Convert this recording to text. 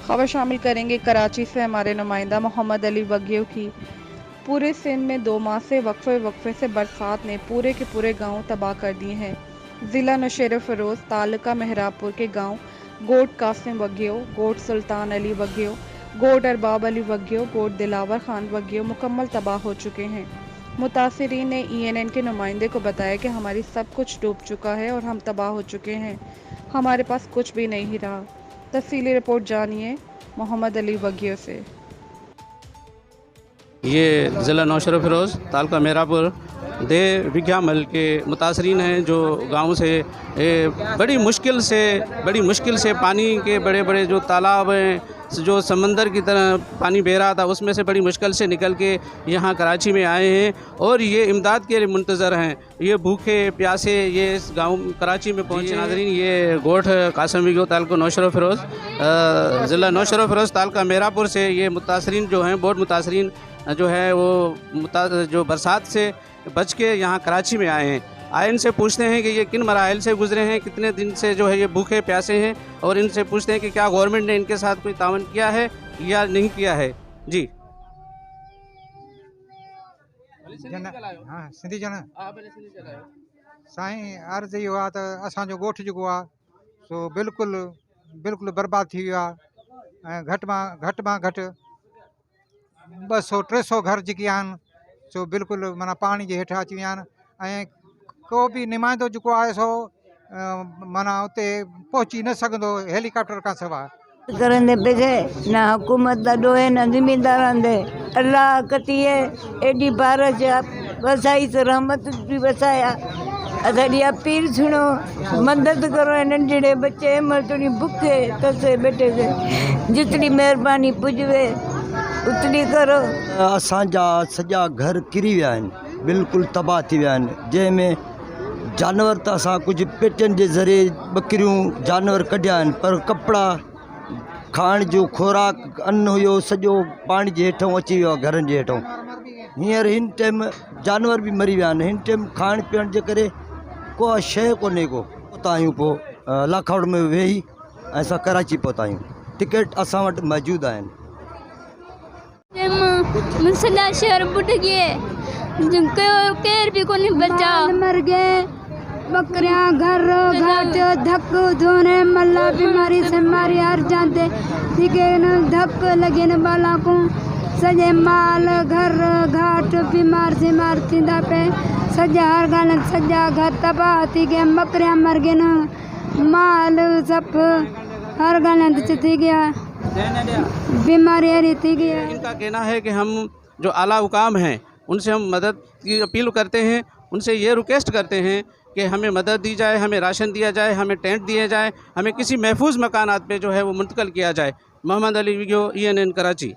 खबर शामिल करेंगे कराची से हमारे नुमाइंदा मोहम्मद अली वग्गियों की। पूरे सिंध में 2 माह से वक्फे से बरसात ने पूरे के पूरे गांव तबाह कर दिए हैं। ज़िला नौशेरा फ़िरोज़ तालुका मेहराबपुर के गांव गोट कासिम वग्गियों, गोट सुल्तान अली वग्गियों, गोट अरबाब अली वग्गियों, गोट दिलावर खान वग्गियों मुकम्मल तबाह हो चुके हैं। मुतासिरीन ने ENN के नुमाइंदे को बताया कि हमारी सब कुछ डूब चुका है और हम तबाह हो चुके हैं, हमारे पास कुछ भी नहीं रहा। तफसीली रिपोर्ट जानिए मोहम्मद अली वग्गियों से। ये ज़िला नौशेरा फ़िरोज़ तालुका मेहराबपुर दे विज्ञामल के मुतासरीन हैं जो गांव से बड़ी मुश्किल से पानी के बड़े बड़े जो तालाब हैं, जो समंदर की तरह पानी बह रहा था, उसमें से बड़ी मुश्किल से निकल के यहाँ कराची में आए हैं और ये इमदाद के लिए मुंतज़र हैं। ये भूखे प्यासे ये इस गाँव कराची में पहुँचे। नाज़रीन, ये गोठ कासिम वग्गियों तालुका नौशेरा फ़िरोज़ ज़िला नौशेरा फ़िरोज़ तालुका मेहराबपुर से ये मुतासरीन जो हैं, बहुत मुतासरीन जो है वो जो बरसात से बच के यहाँ कराची में आए हैं। आए इनसे पूछते हैं कि ये किन मराहल से गुजरे हैं, कितने दिन से जो है ये भूखे प्यासे हैं, और इनसे पूछते हैं कि क्या गवर्नमेंट ने इनके साथ कोई तावन किया है या नहीं किया है। जी हाँ, सिंधी जन साईं अर्ज़ इहो आहे त असांजो ॻोठु जेको आहे सो बिल्कुलु बर्बाद थी वियो आहे ऐं घटि मां घटि 200-300 घर जेके आहिनि सो बिल्कुलु माना पाणी जे हेठां अची विया आहिनि ऐं को बि नुमाइंदो जेको आहे सो माना उते पहुची न सघंदो हेलीकॉप्टर खां सवाइ। करंदे पेजे ना हुकूमत दा डोए ना जिम्मेदारान दे अल्लाह कतिए एडी बारिश वसाई से रहमत भी वसाया। असाड़ी अपील सुनो, मदद करो नंढड़े बच्चे मर्दनी भुखे तसे बैठे से जितनी मेहरबानी पुजवे उतनी करो। असांजा सॼा घर किरी विया आहिनि, बिल्कुलु तबाह थी विया आहिनि, जंहिंमें जानवर त असां कुझु पेटियुनि जे ज़रिए ॿकरियूं जानवर कढिया आहिनि, पर कपिड़ा खाइण जो खुराक अन्न हुयो सॼो पाणी जे हेठां अची वियो आहे घरनि जे हेठां। हींअर हिन टाइम जानवर बि मरी विया आहिनि, हिन टाइम खाइण पीअण जे करे को शइ कोन्हे को। पहुता आहियूं पोइ लाखौड़ में वेही ऐं असां कराची पहुता आहियूं, टिकट असां वटि मौजूदु आहिनि। सॼा शहर बुॾ गए, केर भी कोनी बचा, मर गए बकरियां घर घाट धक धोने मल्ला बीमारी से मारी हर जाते दिखे न धक लगे न बाला को सजे माल घर घाट बीमार से मार थींदा पे सजा हर गालन सजा घर तबाह थी गए, बकरियां मर गए न माल सब हर गालन थी गया, बीमारी थी गया। इनका कहना है कि हम जो आला हुकाम हैं उनसे हम मदद की अपील करते हैं, उनसे ये रिक्वेस्ट करते हैं कि हमें मदद दी जाए, हमें राशन दिया जाए, हमें टेंट दिए जाए, हमें किसी महफूज मकानात पे जो है वो मुंतकिल किया जाए। मोहम्मद अली वग्गियों, ENN कराची।